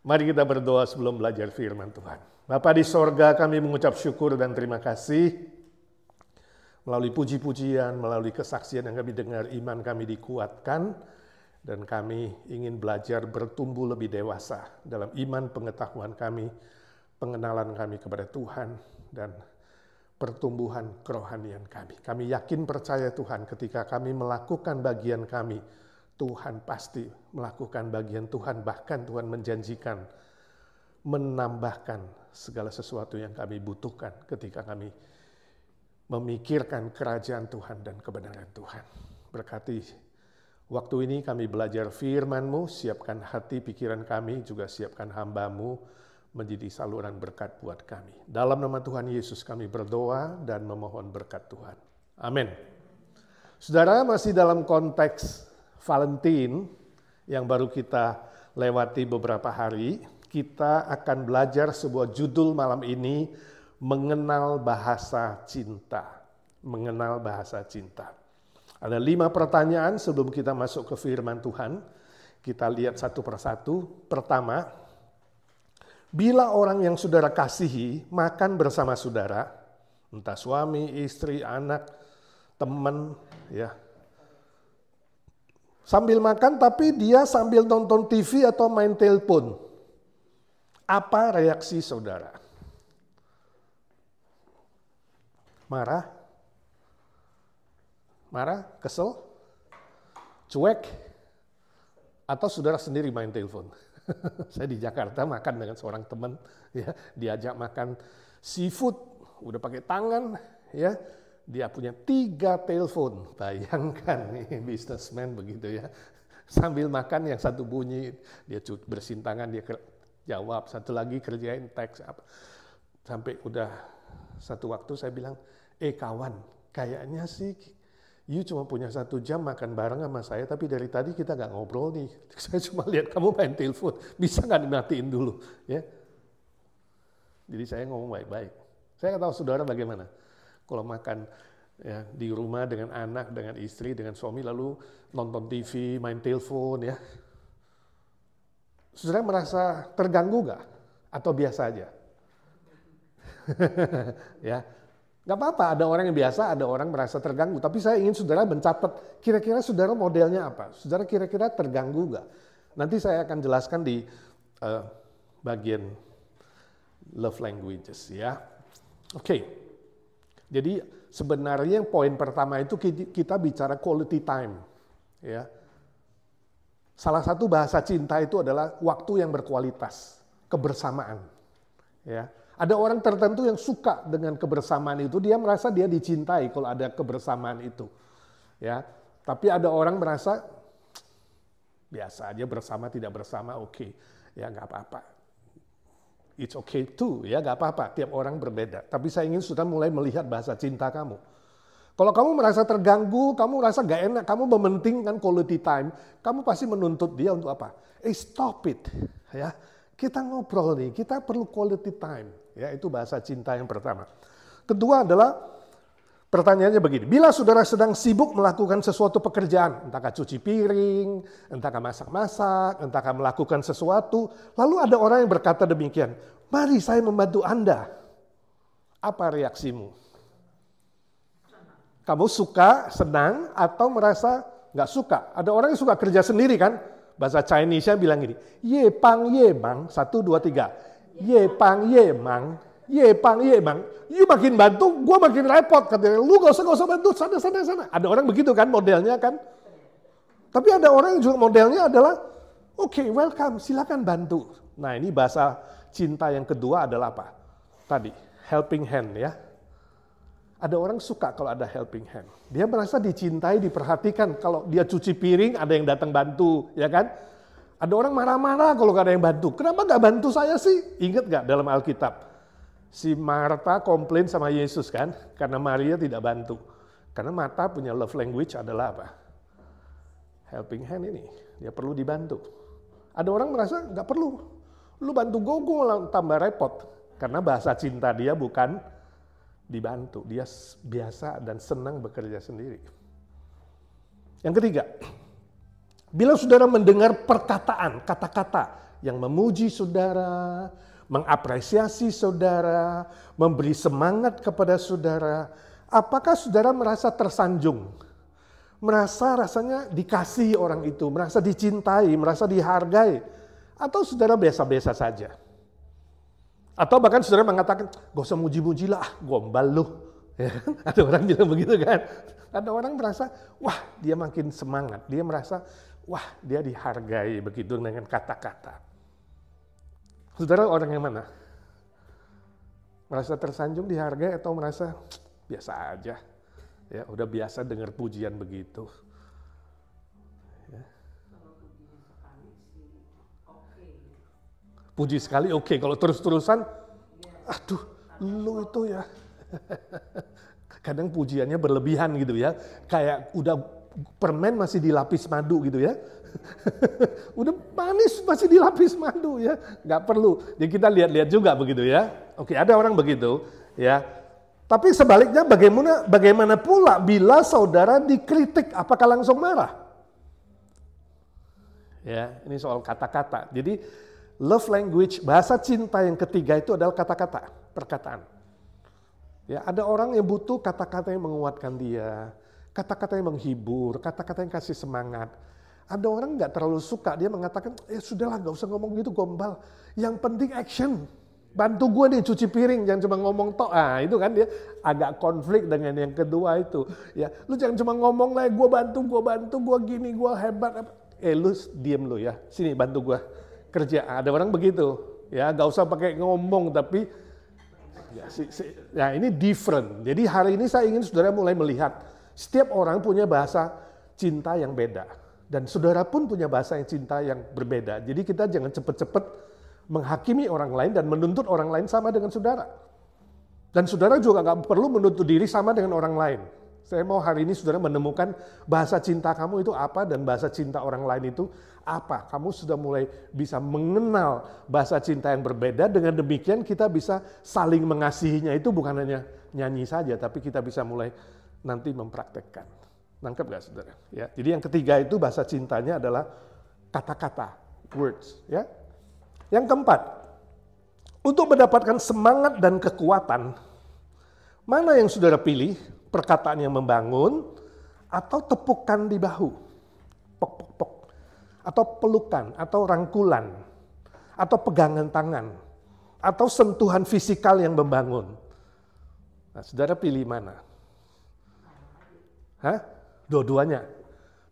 Mari kita berdoa sebelum belajar firman Tuhan. Bapa di sorga, kami mengucap syukur dan terima kasih. Melalui puji-pujian, melalui kesaksian yang kami dengar, iman kami dikuatkan. Dan kami ingin belajar bertumbuh lebih dewasa dalam iman pengetahuan kami, pengenalan kami kepada Tuhan, dan pertumbuhan kerohanian kami. Kami yakin percaya Tuhan ketika kami melakukan bagian kami, Tuhan pasti melakukan bagian Tuhan, bahkan Tuhan menjanjikan menambahkan segala sesuatu yang kami butuhkan ketika kami memikirkan kerajaan Tuhan dan kebenaran Tuhan. Berkati waktu ini kami belajar firman-Mu, siapkan hati pikiran kami, juga siapkan hamba-Mu menjadi saluran berkat buat kami. Dalam nama Tuhan Yesus kami berdoa dan memohon berkat Tuhan. Amin. Saudara, masih dalam konteks Valentine yang baru kita lewati beberapa hari, kita akan belajar sebuah judul malam ini, mengenal bahasa cinta. Mengenal bahasa cinta. Ada 5 pertanyaan sebelum kita masuk ke firman Tuhan. Kita lihat satu persatu. Pertama, bila orang yang saudara kasihi makan bersama saudara, entah suami, istri, anak, teman, ya, sambil makan tapi dia sambil nonton TV atau main telepon, apa reaksi saudara? Marah? Marah? Kesel? Cuek? Atau saudara sendiri main telepon? Saya di Jakarta makan dengan seorang teman, ya, diajak makan seafood, udah pakai tangan, ya. Dia punya 3 telepon, bayangkan nih businessman begitu ya. Sambil makan yang satu bunyi, dia bersihin tangan, dia jawab, satu lagi kerjain teks. Sampai udah satu waktu saya bilang, kawan, kayaknya sih you cuma punya 1 jam makan bareng sama saya, tapi dari tadi kita gak ngobrol nih. Saya cuma lihat kamu main telepon, bisa gak dimatiin dulu? Ya. Jadi saya ngomong baik-baik. Saya gak tahu saudara bagaimana. Kalau makan ya, di rumah dengan anak, dengan istri, dengan suami, lalu nonton TV, main telepon, ya. Saudara merasa terganggu nggak? Atau biasa aja? Ya, nggak apa-apa. Ada orang yang biasa, ada orang merasa terganggu. Tapi saya ingin saudara mencatat, kira-kira saudara modelnya apa? Saudara kira-kira terganggu nggak? Nanti saya akan jelaskan di bagian love languages, ya. Oke. Jadi sebenarnya yang poin pertama itu kita bicara quality time, ya. Salah satu bahasa cinta itu adalah waktu yang berkualitas, kebersamaan, ya. Ada orang tertentu yang suka dengan kebersamaan itu, dia merasa dia dicintai kalau ada kebersamaan itu, ya. Tapi ada orang merasa biasa aja, bersama tidak bersama, oke, ya nggak apa-apa. It's okay too, ya gak apa-apa, tiap orang berbeda. Tapi saya ingin sudah mulai melihat bahasa cinta kamu. Kalau kamu merasa terganggu, kamu merasa gak enak, kamu mementingkan quality time, kamu pasti menuntut dia untuk apa? Stop it, ya. Kita ngobrol nih, kita perlu quality time, ya. Itu bahasa cinta yang pertama. Kedua adalah pertanyaannya begini, bila saudara sedang sibuk melakukan sesuatu pekerjaan, entahkah cuci piring, entahkah masak-masak, entahkah melakukan sesuatu, lalu ada orang yang berkata demikian, mari saya membantu Anda. Apa reaksimu? Kamu suka, senang, atau merasa nggak suka? Ada orang yang suka kerja sendiri kan? Bahasa Chinese-nya bilang gini, ye pang ye bang, 1, 2, 3, ye pang ye mang, ye pang ye bang, you makin bantu, gue makin repot. Katanya, lu gak usah bantu, sana. Ada orang begitu kan modelnya kan. Tapi ada orang yang juga modelnya adalah, oke, welcome, silakan bantu. Nah ini bahasa cinta yang kedua adalah apa? Tadi, helping hand, ya. Ada orang suka kalau ada helping hand. Dia merasa dicintai, diperhatikan. Kalau dia cuci piring, ada yang datang bantu, ya kan? Ada orang marah-marah kalau gak ada yang bantu. Kenapa gak bantu saya sih? Ingat gak dalam Alkitab? Si Marta komplain sama Yesus kan, karena Maria tidak bantu. Karena Marta punya love language adalah apa? Helping hand ini, dia perlu dibantu. Ada orang merasa nggak perlu, lu bantu gue malah tambah repot. Karena bahasa cinta dia bukan dibantu, dia biasa dan senang bekerja sendiri. Yang ketiga, bila saudara mendengar perkataan, kata-kata yang memuji saudara, mengapresiasi saudara, memberi semangat kepada saudara, apakah saudara merasa tersanjung? Merasa rasanya dikasihi orang itu, merasa dicintai, merasa dihargai, atau saudara biasa-biasa saja? Atau bahkan saudara mengatakan, gak usah muji-muji lah, gombal lu. Ya, ada orang bilang begitu kan? Ada orang merasa, wah dia makin semangat, dia merasa, wah dia dihargai begitu dengan kata-kata. Saudara orang yang mana? Merasa tersanjung, dihargai, atau merasa biasa aja? Ya, udah biasa dengar pujian begitu. Ya. Puji sekali oke. Kalau terus-terusan, aduh, lu itu ya. Kadang pujiannya berlebihan gitu ya. Kayak udah permen masih dilapis madu gitu ya. Udah manis masih dilapis madu ya. Nggak perlu. Jadi kita lihat-lihat juga begitu ya. Oke, ada orang begitu ya. Tapi sebaliknya bagaimana pula bila saudara dikritik, apakah langsung marah? Ya, ini soal kata-kata. Jadi love language, bahasa cinta yang ketiga itu adalah kata-kata, perkataan. Ya, ada orang yang butuh kata-kata yang menguatkan dia, kata-kata yang menghibur, kata-kata yang kasih semangat. Ada orang nggak terlalu suka, dia mengatakan, sudahlah nggak usah ngomong gitu gombal. Yang penting action. Bantu gue nih cuci piring, jangan cuma ngomong tok. Itu kan dia agak konflik dengan yang kedua itu. Ya, lu jangan cuma ngomong lah, gue bantu, gue gini, gue hebat. Lu diem lu ya, sini bantu gue kerja. Ada orang begitu, ya, gak usah pakai ngomong tapi ya ini different. Jadi hari ini saya ingin saudara mulai melihat setiap orang punya bahasa cinta yang beda dan saudara pun punya bahasa cinta yang berbeda. Jadi kita jangan cepet-cepet menghakimi orang lain dan menuntut orang lain sama dengan saudara. Dan saudara juga nggak perlu menuntut diri sama dengan orang lain. Saya mau hari ini saudara menemukan bahasa cinta kamu itu apa dan bahasa cinta orang lain itu apa. Kamu sudah mulai bisa mengenal bahasa cinta yang berbeda. Dengan demikian kita bisa saling mengasihinya itu bukan hanya nyanyi saja, tapi kita bisa mulai nanti mempraktekkan. Nangkep gak saudara? Ya, jadi yang ketiga itu bahasa cintanya adalah kata-kata, words. Ya. Yang keempat, untuk mendapatkan semangat dan kekuatan, mana yang saudara pilih? Perkataan yang membangun atau tepukan di bahu, pok-pok-pok, atau pelukan, atau rangkulan, atau pegangan tangan, atau sentuhan fisikal yang membangun. Nah, saudara pilih mana? Hah? Dua-duanya?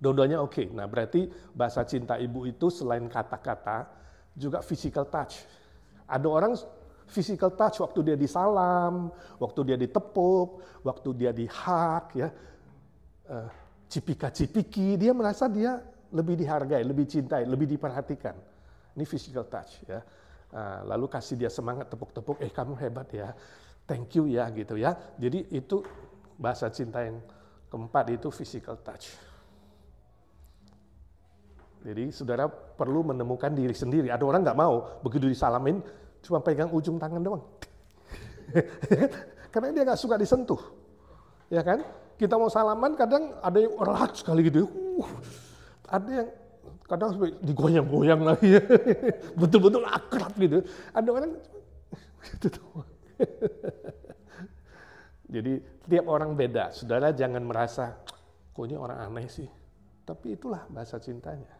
Dua-duanya oke. Nah, berarti bahasa cinta ibu itu selain kata-kata, juga physical touch. Ada orang physical touch waktu dia disalam, waktu dia ditepuk, waktu dia di-hug, ya, cipika-cipiki, dia merasa dia lebih dihargai, lebih cintai, lebih diperhatikan. Ini physical touch. Ya. Lalu kasih dia semangat, tepuk-tepuk, kamu hebat ya, thank you ya, gitu ya. Jadi itu bahasa cinta yang keempat itu physical touch. Jadi saudara perlu menemukan diri sendiri. Ada orang nggak mau, begitu disalamin, cuma pegang ujung tangan doang. Karena dia nggak suka disentuh. Ya kan? Kita mau salaman, kadang ada yang erat sekali gitu. Ada yang kadang digoyang-goyang lagi. Betul-betul akrab gitu. Ada orang gitu doang. Jadi tiap orang beda. Saudara jangan merasa, kok ini orang aneh sih. Tapi itulah bahasa cintanya.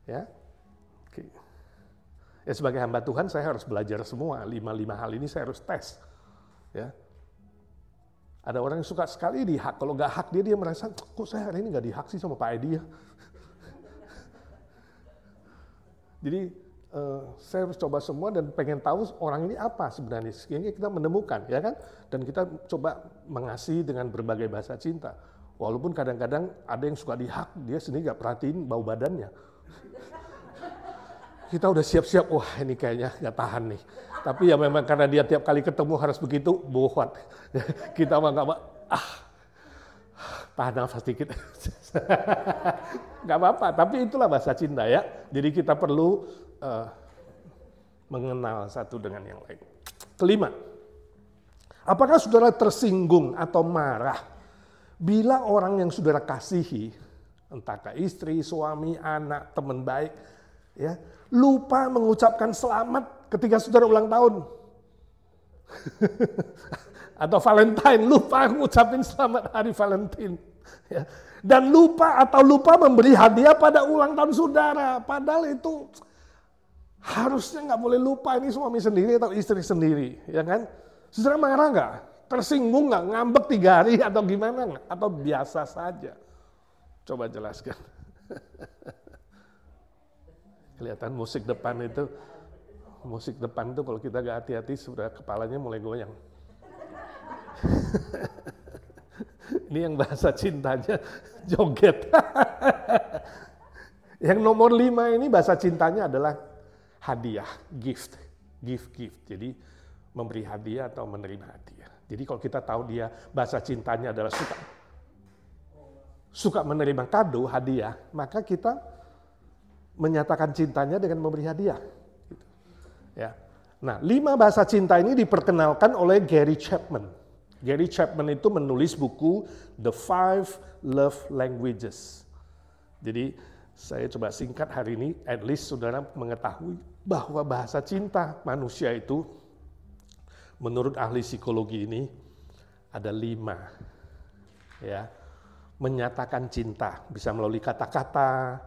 Ya, oke. Ya sebagai hamba Tuhan saya harus belajar semua 5 hal ini saya harus tes. Ya, ada orang yang suka sekali dihak. Kalau nggak hak dia merasa kok saya hari ini nggak dihak sih sama Pak Edi ya. Jadi saya harus coba semua dan pengen tahu orang ini apa sebenarnya. Sehingga kita menemukan, ya kan? Dan kita coba mengasihi dengan berbagai bahasa cinta. Walaupun kadang-kadang ada yang suka dihak, dia sendiri nggak perhatiin bau badannya. Kita udah siap-siap, wah ini kayaknya nggak tahan nih. Tapi ya memang karena dia tiap kali ketemu harus begitu, bohong. Kita mah nggak tahan nafas dikit. Nggak apa-apa, tapi itulah bahasa cinta ya. Jadi kita perlu mengenal satu dengan yang lain. Kelima, apakah saudara tersinggung atau marah bila orang yang saudara kasihi, entahkah istri, suami, anak, teman baik, Ya, lupa mengucapkan selamat ketika saudara ulang tahun. Atau Valentine, lupa ngucapin selamat hari Valentine. Ya. Dan lupa memberi hadiah pada ulang tahun saudara. Padahal itu harusnya nggak boleh lupa, ini suami sendiri atau istri sendiri. Ya kan? Saudara marah nggak? Tersinggung nggak? Ngambek 3 hari atau gimana nggak? Atau biasa saja? Coba jelaskan. Kelihatan musik depan itu kalau kita gak hati-hati sudah kepalanya mulai goyang. Ini yang bahasa cintanya joget. Yang nomor 5 ini bahasa cintanya adalah hadiah, gift. Jadi memberi hadiah atau menerima hadiah. Jadi kalau kita tahu dia bahasa cintanya adalah suka menerima kado, hadiah, maka kita menyatakan cintanya dengan memberi hadiah. Gitu. Ya. Nah, 5 bahasa cinta ini diperkenalkan oleh Gary Chapman. Gary Chapman itu menulis buku The 5 Love Languages. Jadi saya coba singkat hari ini, at least saudara mengetahui bahwa bahasa cinta manusia itu menurut ahli psikologi ini ada 5. Ya. Menyatakan cinta bisa melalui kata-kata,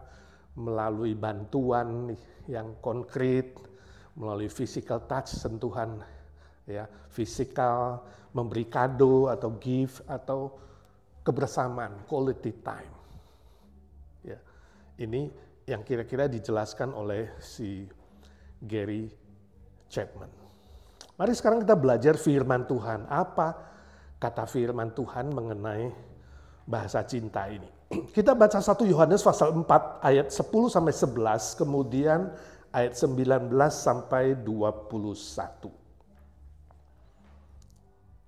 melalui bantuan yang konkret, melalui physical touch, sentuhan ya, fisikal, memberi kado atau gift atau kebersamaan, quality time. Ya. Ini yang kira-kira dijelaskan oleh si Gary Chapman. Mari sekarang kita belajar firman Tuhan. Apa kata firman Tuhan mengenai bahasa cinta ini? Kita baca 1 Yohanes pasal 4 ayat 10 sampai 11, kemudian ayat 19 sampai 21.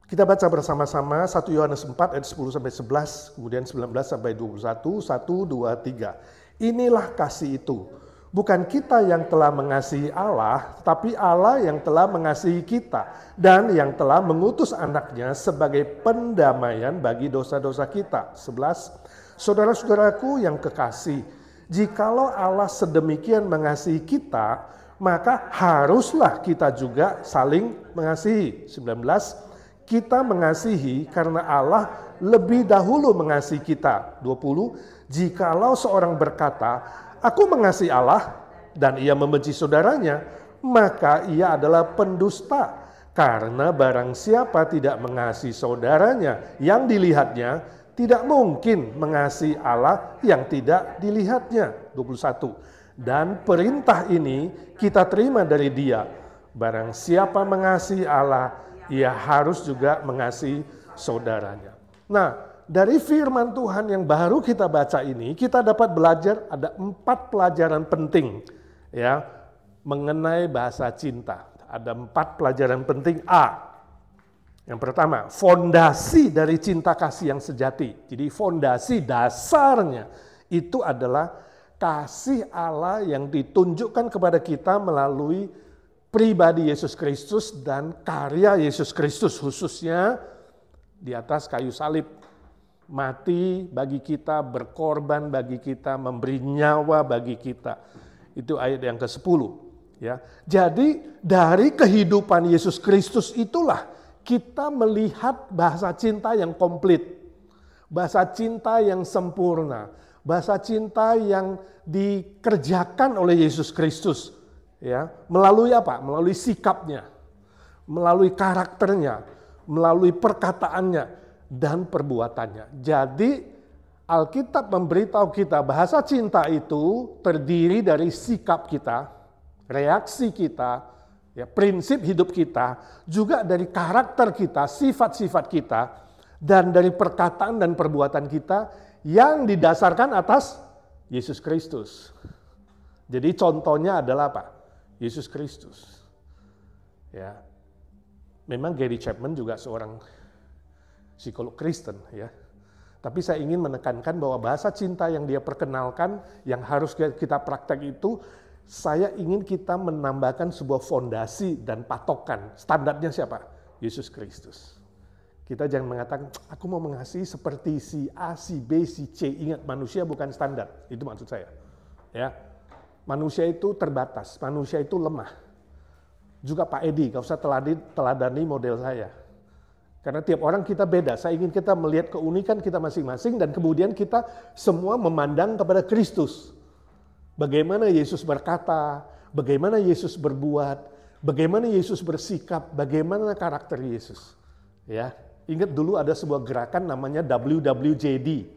Kita baca bersama-sama 1 Yohanes 4 ayat 10 sampai 11, kemudian 19 sampai 21, 1, 2, 3. Inilah kasih itu. Bukan kita yang telah mengasihi Allah, tapi Allah yang telah mengasihi kita dan yang telah mengutus anaknya sebagai pendamaian bagi dosa-dosa kita. 11. Saudara-saudaraku yang kekasih, jikalau Allah sedemikian mengasihi kita, maka haruslah kita juga saling mengasihi. 19. Kita mengasihi karena Allah lebih dahulu mengasihi kita. 20. Jikalau seorang berkata, aku mengasihi Allah, dan ia membenci saudaranya, maka ia adalah pendusta. Karena barang siapa tidak mengasihi saudaranya yang dilihatnya, tidak mungkin mengasihi Allah yang tidak dilihatnya. 21. Dan perintah ini kita terima dari Dia. Barang siapa mengasihi Allah, ia harus juga mengasihi saudaranya. Nah, dari firman Tuhan yang baru kita baca ini, kita dapat belajar ada 4 pelajaran penting ya mengenai bahasa cinta. Ada 4 pelajaran penting. Yang pertama, fondasi dari cinta kasih yang sejati. Jadi fondasi dasarnya itu adalah kasih Allah yang ditunjukkan kepada kita melalui pribadi Yesus Kristus dan karya Yesus Kristus, khususnya di atas kayu salib. Mati bagi kita, berkorban bagi kita, memberi nyawa bagi kita. Itu ayat yang ke-10. Ya. Jadi dari kehidupan Yesus Kristus itulah kita melihat bahasa cinta yang komplit, bahasa cinta yang sempurna, bahasa cinta yang dikerjakan oleh Yesus Kristus, ya, melalui apa? Melalui sikapnya, melalui karakternya, melalui perkataannya dan perbuatannya. Jadi Alkitab memberitahu kita bahasa cinta itu terdiri dari sikap kita, reaksi kita, ya, prinsip hidup kita, juga dari karakter kita, sifat-sifat kita, dan dari perkataan dan perbuatan kita yang didasarkan atas Yesus Kristus. Jadi contohnya adalah apa? Yesus Kristus. Ya, memang Gary Chapman juga seorang psikolog Kristen, ya. Tapi saya ingin menekankan bahwa bahasa cinta yang dia perkenalkan, yang harus kita praktek itu, saya ingin kita menambahkan sebuah fondasi dan patokan. Standarnya siapa? Yesus Kristus. Kita jangan mengatakan, aku mau mengasihi seperti si A, si B, si C. Ingat, manusia bukan standar. Itu maksud saya. Ya. Manusia itu terbatas, manusia itu lemah. Juga Pak Edi, gak usah teladani model saya. Karena tiap orang kita beda, saya ingin kita melihat keunikan kita masing-masing dan kemudian kita semua memandang kepada Kristus. Bagaimana Yesus berkata, bagaimana Yesus berbuat, bagaimana Yesus bersikap, bagaimana karakter Yesus. Ya, ingat dulu ada sebuah gerakan namanya WWJD.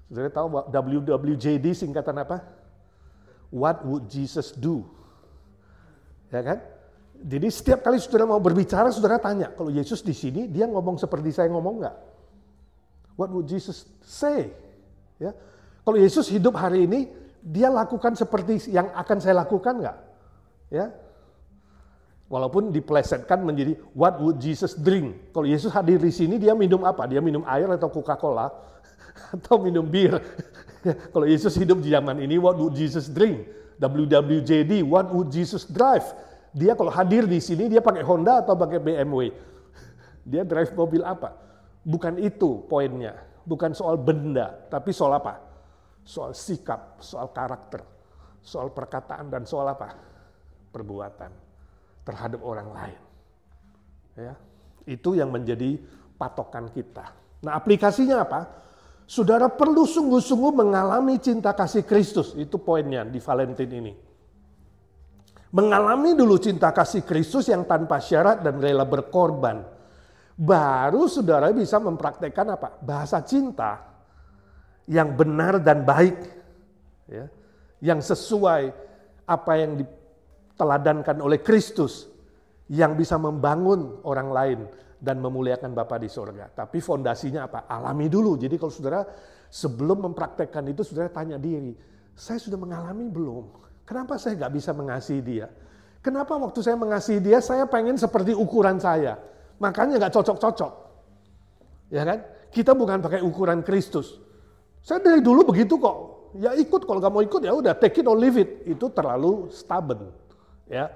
Saudara tahu WWJD singkatan apa? What would Jesus do? Ya kan? Jadi setiap kali saudara mau berbicara, saudara tanya, kalau Yesus di sini, dia ngomong seperti saya ngomong nggak? What would Jesus say? Ya, kalau Yesus hidup hari ini, dia lakukan seperti yang akan saya lakukan nggak? Ya, walaupun diplesetkan menjadi what would Jesus drink? Kalau Yesus hadir di sini, dia minum apa? Dia minum air atau Coca-Cola atau minum bir? Kalau Yesus hidup di zaman ini, what would Jesus drink? WWJD, what would Jesus drive? Dia kalau hadir di sini, dia pakai Honda atau pakai BMW? Dia drive mobil apa? Bukan itu poinnya. Bukan soal benda, tapi soal apa? Soal sikap, soal karakter, soal perkataan, dan soal apa? Perbuatan terhadap orang lain. Ya, itu yang menjadi patokan kita. Nah, aplikasinya apa? Saudara perlu sungguh-sungguh mengalami cinta kasih Kristus. Itu poinnya di Valentin ini. Mengalami dulu cinta kasih Kristus yang tanpa syarat dan rela berkorban. Baru saudara bisa mempraktekkan apa? Bahasa cinta yang benar dan baik. Ya, yang sesuai apa yang diteladankan oleh Kristus. Yang bisa membangun orang lain dan memuliakan Bapa di sorga. Tapi fondasinya apa? Alami dulu. Jadi kalau saudara sebelum mempraktekkan itu, saudara tanya diri, saya sudah mengalami belum? Kenapa saya nggak bisa mengasihi dia? Kenapa waktu saya mengasihi dia, saya pengen seperti ukuran saya? Makanya nggak cocok-cocok. Ya kan? Kita bukan pakai ukuran Kristus. Saya dari dulu begitu kok. Ya ikut, kalau nggak mau ikut ya udah, take it or leave it. Itu terlalu stubborn. Ya,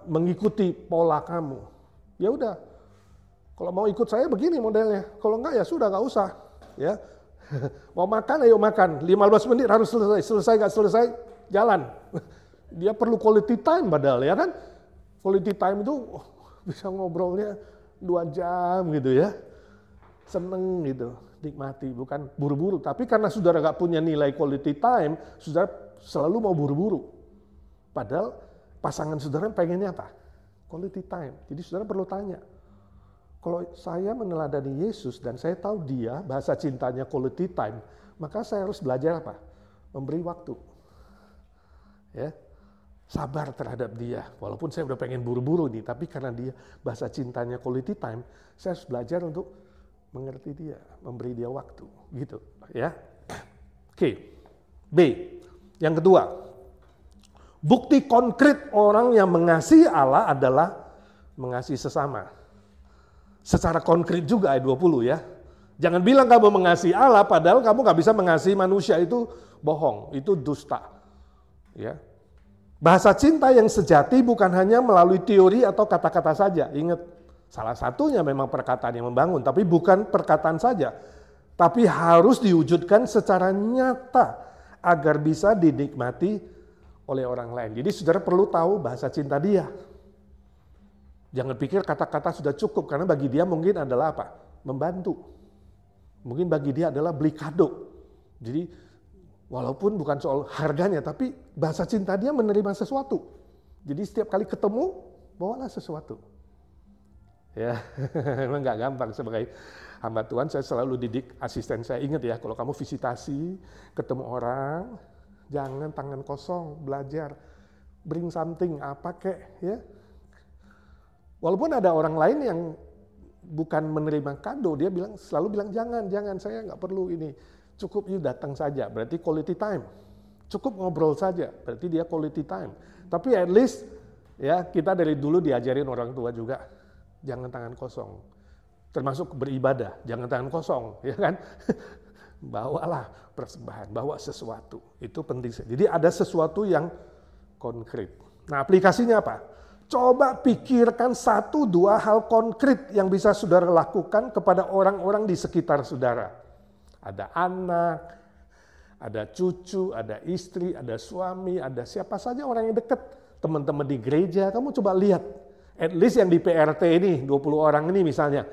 mengikuti pola kamu. Ya udah. Kalau mau ikut saya begini modelnya, kalau enggak ya sudah enggak usah. Ya, mau makan ayo makan, 15 menit harus selesai enggak selesai jalan. Dia perlu quality time padahal ya kan, quality time itu bisa ngobrolnya 2 jam gitu ya, seneng gitu, nikmati, bukan buru-buru. Tapi karena saudara enggak punya nilai quality time, saudara selalu mau buru-buru. Padahal pasangan saudara pengennya apa? Quality time. Jadi saudara perlu tanya. Kalau saya meneladani Yesus dan saya tahu dia bahasa cintanya quality time, maka saya harus belajar apa? Memberi waktu. Ya. Sabar terhadap dia. Walaupun saya udah pengen buru-buru nih, tapi karena dia bahasa cintanya quality time, saya harus belajar untuk mengerti dia, memberi dia waktu, gitu, ya. Oke. B. Yang kedua. Bukti konkret orang yang mengasihi Allah adalah mengasihi sesama. Secara konkret juga ayat 20 ya. Jangan bilang kamu mengasihi Allah padahal kamu gak bisa mengasihi manusia, itu bohong, itu dusta. Ya. Bahasa cinta yang sejati bukan hanya melalui teori atau kata-kata saja. Ingat, salah satunya memang perkataan yang membangun, tapi bukan perkataan saja. Tapi harus diwujudkan secara nyata agar bisa dinikmati oleh orang lain. Jadi saudara perlu tahu bahasa cinta dia. Jangan pikir kata-kata sudah cukup, karena bagi dia mungkin adalah apa? Membantu. Mungkin bagi dia adalah beli kado. Jadi walaupun bukan soal harganya, tapi bahasa cinta dia menerima sesuatu. Jadi setiap kali ketemu, bawalah sesuatu. Ya, memang nggak gampang sebagai hamba Tuhan. Saya selalu didik asisten saya, ingat ya, kalau kamu visitasi, ketemu orang, jangan tangan kosong, belajar. Bring something, apa kek, ya. Walaupun ada orang lain yang bukan menerima kado, dia selalu bilang jangan, saya nggak perlu ini. Cukup you datang saja, berarti quality time. Cukup ngobrol saja, berarti dia quality time. Tapi at least ya kita dari dulu diajarin orang tua juga, jangan tangan kosong. Termasuk beribadah, jangan tangan kosong, ya kan? Bawalah persembahan, bawa sesuatu. Itu penting. Jadi ada sesuatu yang konkret. Nah, aplikasinya apa? Coba pikirkan 1-2 hal konkret yang bisa saudara lakukan kepada orang-orang di sekitar saudara. Ada anak, ada cucu, ada istri, ada suami, ada siapa saja orang yang dekat, teman-teman di gereja, kamu coba lihat. At least yang di PRT ini, 20 orang ini misalnya,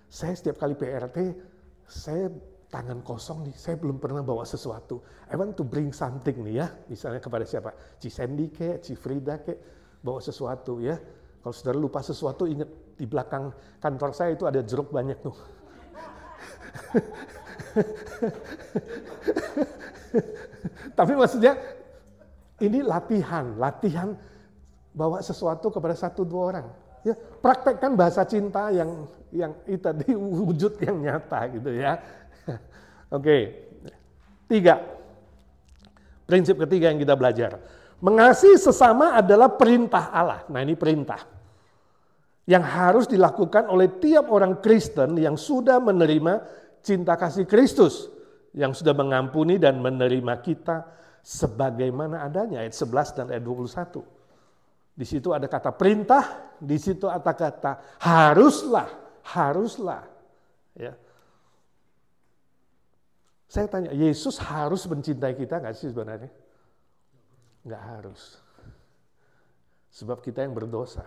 saya setiap kali PRT, saya tangan kosong nih, saya belum pernah bawa sesuatu. I want to bring something nih ya, misalnya kepada siapa? Ci Sandy kek, Ci Frida kek, bawa sesuatu ya. Kalau saudara lupa sesuatu, ingat di belakang kantor saya itu ada jeruk banyak tuh. Tapi maksudnya ini latihan bawa sesuatu kepada 1-2 orang. Ya, praktekkan bahasa cinta yang itu tadi wujud yang nyata gitu ya. Oke. 3. Prinsip ketiga yang kita belajar. Mengasihi sesama adalah perintah Allah. Nah, ini perintah yang harus dilakukan oleh tiap orang Kristen yang sudah menerima cinta kasih Kristus, yang sudah mengampuni dan menerima kita sebagaimana adanya. Ayat 11 dan ayat 21. Di situ ada kata perintah, di situ ada kata haruslah. Ya. Saya tanya, Yesus harus mencintai kita nggak sih sebenarnya? Nggak harus. Sebab kita yang berdosa.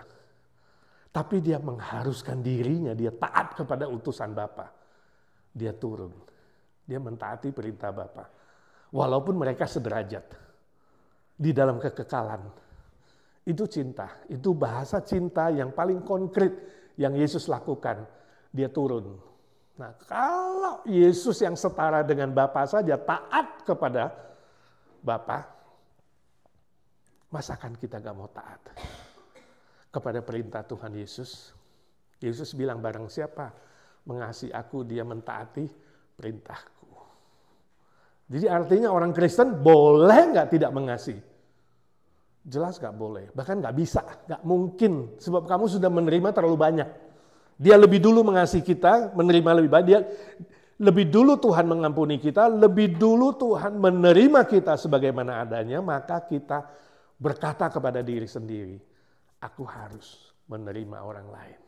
Tapi dia mengharuskan dirinya, dia taat kepada utusan Bapa. Dia turun. Dia mentaati perintah Bapa. Walaupun mereka sederajat. Di dalam kekekalan. Itu cinta. Itu bahasa cinta yang paling konkret yang Yesus lakukan. Dia turun. Nah, kalau Yesus yang setara dengan Bapa saja taat kepada Bapa, masakan kita gak mau taat kepada perintah Tuhan Yesus? Yesus bilang barang siapa mengasihi aku, dia mentaati perintahku. Jadi artinya orang Kristen boleh nggak tidak mengasihi? Jelas nggak boleh, bahkan nggak bisa, nggak mungkin. Sebab kamu sudah menerima terlalu banyak. Dia lebih dulu mengasihi kita, menerima lebih banyak. Dia lebih dulu Tuhan mengampuni kita, lebih dulu Tuhan menerima kita sebagaimana adanya, maka kita berkata kepada diri sendiri, aku harus menerima orang lain,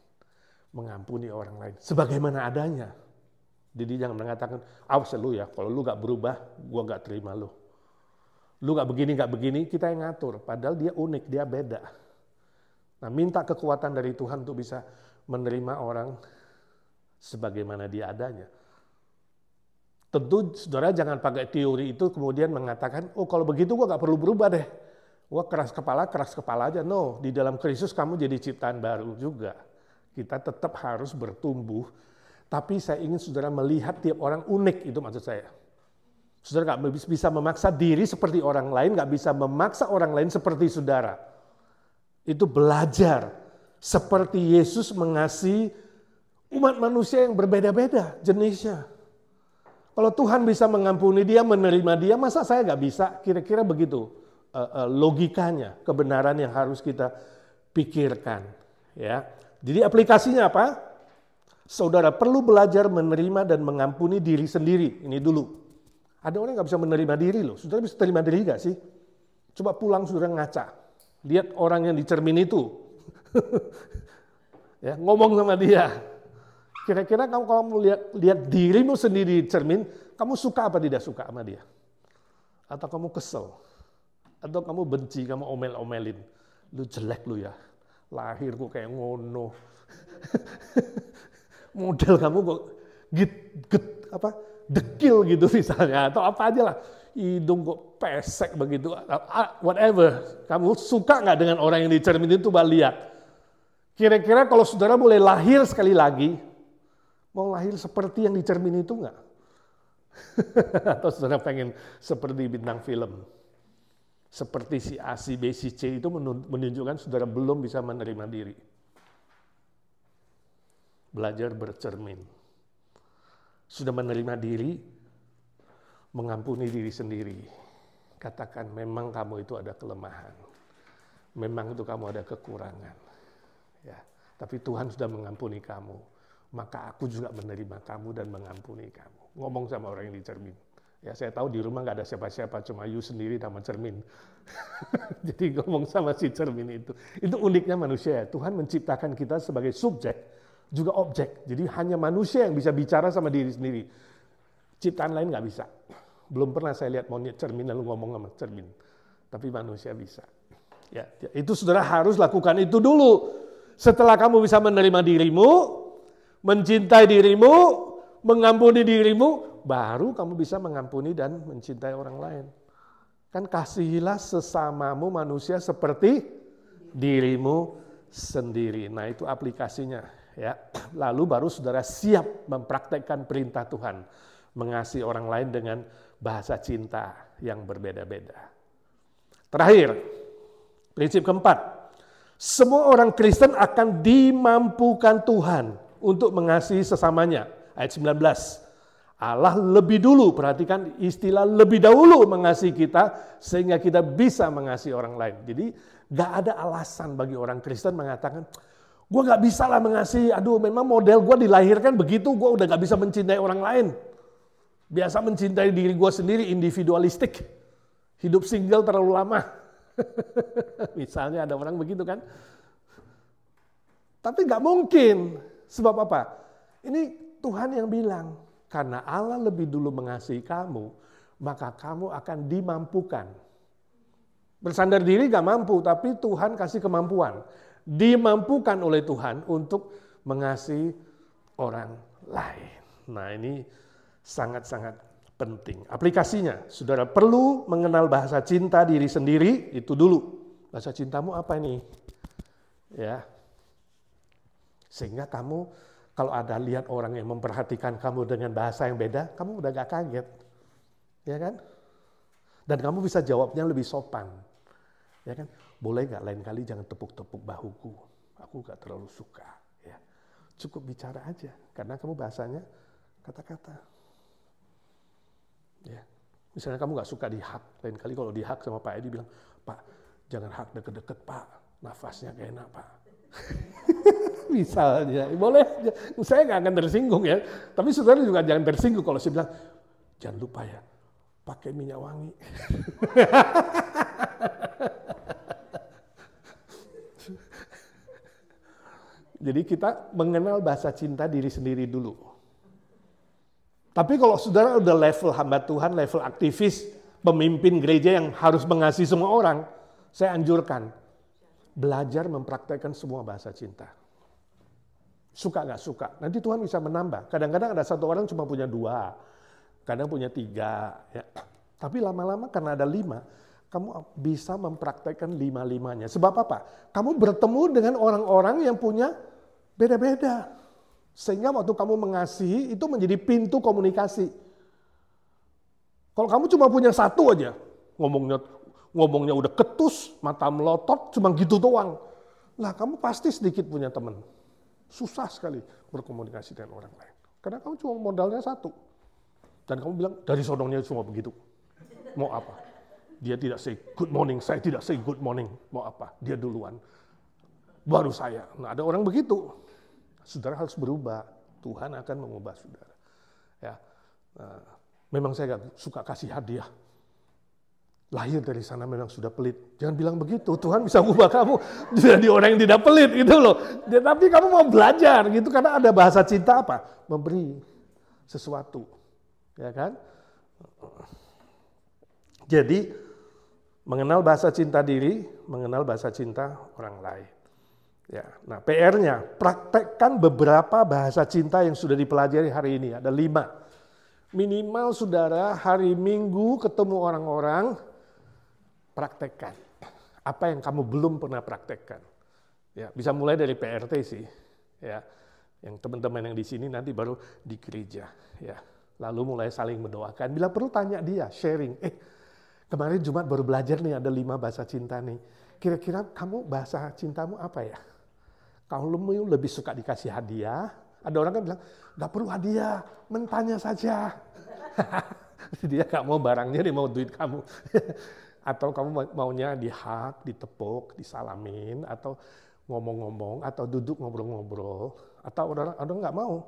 mengampuni orang lain sebagaimana adanya. Jadi jangan mengatakan, awas lu ya, kalau lu gak berubah, gua gak terima lu. Lu gak begini, kita yang ngatur. Padahal dia unik, dia beda. Nah, minta kekuatan dari Tuhan untuk bisa menerima orang sebagaimana dia adanya. Tentu saudara jangan pakai teori itu kemudian mengatakan, oh kalau begitu gua gak perlu berubah deh. Wah keras kepala aja. No, di dalam Kristus kamu jadi ciptaan baru juga. Kita tetap harus bertumbuh. Tapi saya ingin saudara melihat tiap orang unik, itu maksud saya. Saudara gak bisa memaksa diri seperti orang lain, gak bisa memaksa orang lain seperti saudara. Itu belajar seperti Yesus mengasihi umat manusia yang berbeda-beda jenisnya. Kalau Tuhan bisa mengampuni dia, menerima dia, masa saya gak bisa? Kira-kira begitu. Logikanya, kebenaran yang harus kita pikirkan. Ya, jadi aplikasinya apa? Saudara perlu belajar menerima dan mengampuni diri sendiri. Ini dulu. Ada orang yang nggak bisa menerima diri loh. Saudara bisa terima diri nggak sih? Coba pulang saudara ngaca. Lihat orang yang di cermin itu. Ya, ngomong sama dia. Kira-kira kamu kalau lihat dirimu sendiri di cermin, kamu suka apa tidak suka sama dia? Atau kamu kesel? Atau kamu benci, kamu omel-omelin. Lu jelek lu ya. Lahir kok kayak ngono. Model kamu kok dekil gitu misalnya. Atau apa aja lah. Hidung kok pesek begitu. Whatever. Kamu suka nggak dengan orang yang di cermin itu? Coba lihat. Kira-kira kalau saudara boleh lahir sekali lagi, mau lahir seperti yang di cermin itu nggak? Atau saudara pengen seperti bintang film? Seperti si A, si B, si C itu menunjukkan saudara belum bisa menerima diri. Belajar bercermin. Sudah menerima diri, mengampuni diri sendiri. Katakan memang kamu itu ada kelemahan. Memang itu kamu ada kekurangan. Ya, tapi Tuhan sudah mengampuni kamu. Maka aku juga menerima kamu dan mengampuni kamu. Ngomong sama orang yang di cermin. Ya, saya tahu di rumah nggak ada siapa-siapa, cuma you sendiri sama cermin. Jadi ngomong sama si cermin itu. Itu uniknya manusia. Tuhan menciptakan kita sebagai subjek, juga objek. Jadi hanya manusia yang bisa bicara sama diri sendiri. Ciptaan lain nggak bisa. Belum pernah saya lihat monyet cermin lalu ngomong sama cermin. Tapi manusia bisa. Ya, itu saudara harus lakukan itu dulu. Setelah kamu bisa menerima dirimu, mencintai dirimu, mengampuni dirimu, baru kamu bisa mengampuni dan mencintai orang lain. Kan kasihilah sesamamu manusia seperti dirimu sendiri. Nah, itu aplikasinya, ya. Lalu baru saudara siap mempraktekkan perintah Tuhan, mengasihi orang lain dengan bahasa cinta yang berbeda-beda. Terakhir, prinsip keempat. Semua orang Kristen akan dimampukan Tuhan untuk mengasihi sesamanya. Ayat 19. Allah lebih dulu, perhatikan istilah lebih dahulu mengasihi kita sehingga kita bisa mengasihi orang lain. Jadi gak ada alasan bagi orang Kristen mengatakan, gue gak bisa lah mengasihi, aduh memang model gue dilahirkan begitu, gue udah gak bisa mencintai orang lain. Biasa mencintai diri gue sendiri, individualistik. Hidup single terlalu lama. Misalnya ada orang begitu kan. Tapi gak mungkin. Sebab apa? Ini Tuhan yang bilang, karena Allah lebih dulu mengasihi kamu, maka kamu akan dimampukan. Bersandar diri gak mampu, tapi Tuhan kasih kemampuan. Dimampukan oleh Tuhan untuk mengasihi orang lain. Nah, ini sangat-sangat penting. Aplikasinya, saudara perlu mengenal bahasa cinta diri sendiri, itu dulu. Bahasa cintamu apa ini? Ya. Sehingga kamu kalau ada lihat orang yang memperhatikan kamu dengan bahasa yang beda, kamu udah gak kaget. Ya kan? Dan kamu bisa jawabnya lebih sopan. Ya kan? Boleh gak lain kali jangan tepuk-tepuk bahuku. Aku gak terlalu suka. Ya. Cukup bicara aja. Karena kamu bahasanya kata-kata. Ya. Misalnya kamu gak suka dihak. Lain kali kalau dihak sama Pak Edi bilang, Pak jangan hak deket-deket Pak. Nafasnya gak enak Pak. Misalnya, boleh, saya nggak akan tersinggung ya, tapi saudara juga jangan tersinggung kalau saya bilang, jangan lupa ya, pakai minyak wangi. Jadi kita mengenal bahasa cinta diri sendiri dulu. Tapi kalau saudara udah level hamba Tuhan, level aktivis, pemimpin gereja yang harus mengasihi semua orang, saya anjurkan, belajar mempraktekkan semua bahasa cinta. Suka nggak suka, nanti Tuhan bisa menambah. Kadang-kadang ada satu orang cuma punya 2, kadang punya 3. Ya. Tapi lama-lama karena ada 5, kamu bisa mempraktekkan 5-5-nya. Sebab apa? Kamu bertemu dengan orang-orang yang punya beda-beda. Sehingga waktu kamu mengasihi, itu menjadi pintu komunikasi. Kalau kamu cuma punya 1 aja, ngomongnya udah ketus, mata melotot, cuma gitu doang. Nah, kamu pasti sedikit punya teman. Susah sekali berkomunikasi dengan orang lain. Karena kamu cuma modalnya 1. Dan kamu bilang, dari sononya cuma begitu. Mau apa? Dia tidak say good morning, saya tidak say good morning. Mau apa? Dia duluan. Baru saya. Nah, ada orang begitu. Saudara harus berubah. Tuhan akan mengubah saudara. Ya. Nah, memang saya gak suka kasih hadiah. Lahir dari sana memang sudah pelit. Jangan bilang begitu, Tuhan bisa ubah kamu jadi orang yang tidak pelit gitu loh. Tapi kamu mau belajar gitu karena ada bahasa cinta apa? Memberi sesuatu. Ya kan? Jadi mengenal bahasa cinta diri, mengenal bahasa cinta orang lain. Ya, nah PR-nya praktekkan beberapa bahasa cinta yang sudah dipelajari hari ini. Ada 5. Minimal saudara hari Minggu ketemu orang-orang, praktekkan. Apa yang kamu belum pernah praktekkan. Ya, bisa mulai dari PRT sih. Ya, yang teman-teman yang di sini nanti baru di gereja. Ya, lalu mulai saling mendoakan. Bila perlu tanya dia, sharing. Kemarin Jumat baru belajar nih ada 5 bahasa cinta nih. Kira-kira kamu bahasa cintamu apa ya? Kalau lebih suka dikasih hadiah, ada orang kan bilang, gak perlu hadiah, mentanya saja. Dia gak mau barangnya, dia mau duit kamu. Atau kamu maunya dihak, ditepuk, disalamin, atau ngomong-ngomong, atau duduk ngobrol-ngobrol. Atau orang nggak mau,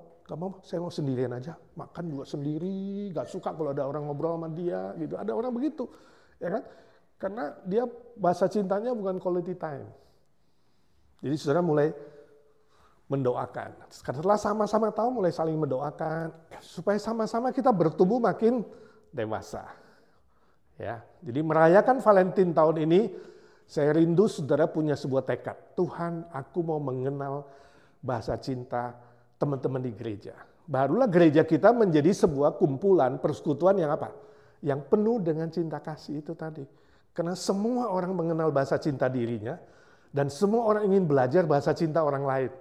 saya mau sendirian aja, makan juga sendiri, nggak suka kalau ada orang ngobrol sama dia, gitu. Ada orang begitu, ya kan? Karena dia bahasa cintanya bukan quality time. Jadi saudara mulai mendoakan. Setelah sama-sama tahu, mulai saling mendoakan, supaya sama-sama kita bertumbuh makin dewasa. Ya, jadi merayakan Valentine tahun ini, saya rindu saudara punya sebuah tekad. Tuhan, aku mau mengenal bahasa cinta teman-teman di gereja. Barulah gereja kita menjadi sebuah kumpulan persekutuan yang apa? Yang penuh dengan cinta kasih itu tadi. Karena semua orang mengenal bahasa cinta dirinya dan semua orang ingin belajar bahasa cinta orang lain.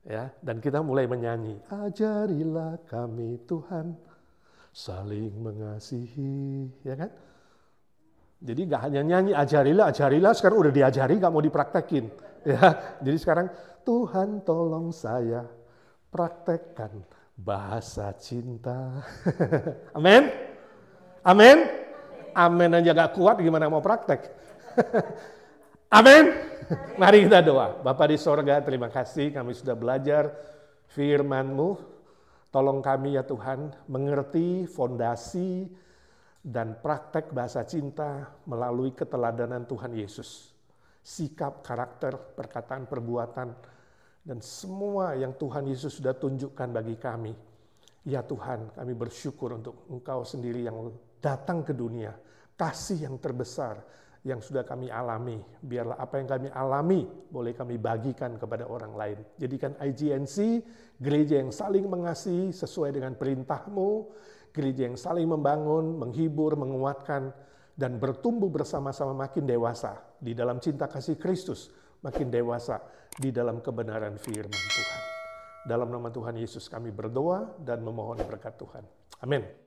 Ya, dan kita mulai menyanyi, ajarilah kami Tuhan saling mengasihi, ya kan? Jadi gak hanya nyanyi ajarilah, sekarang udah diajari gak mau dipraktekin. Ya, jadi sekarang Tuhan tolong saya praktekkan bahasa cinta. Amin? Amin? Amin aja gak kuat gimana mau praktek. Amin? Mari kita doa. Bapa di sorga, terima kasih kami sudah belajar firman-Mu. Tolong kami ya Tuhan mengerti fondasi dan praktek bahasa cinta melalui keteladanan Tuhan Yesus. Sikap, karakter, perkataan, perbuatan, dan semua yang Tuhan Yesus sudah tunjukkan bagi kami. Ya Tuhan, kami bersyukur untuk Engkau sendiri yang datang ke dunia. Kasih yang terbesar yang sudah kami alami. Biarlah apa yang kami alami boleh kami bagikan kepada orang lain. Jadikan IGNC gereja yang saling mengasihi sesuai dengan perintah-Mu. Gereja yang saling membangun, menghibur, menguatkan, dan bertumbuh bersama-sama makin dewasa di dalam cinta kasih Kristus, makin dewasa di dalam kebenaran firman Tuhan. Dalam nama Tuhan Yesus kami berdoa dan memohon berkat Tuhan. Amin.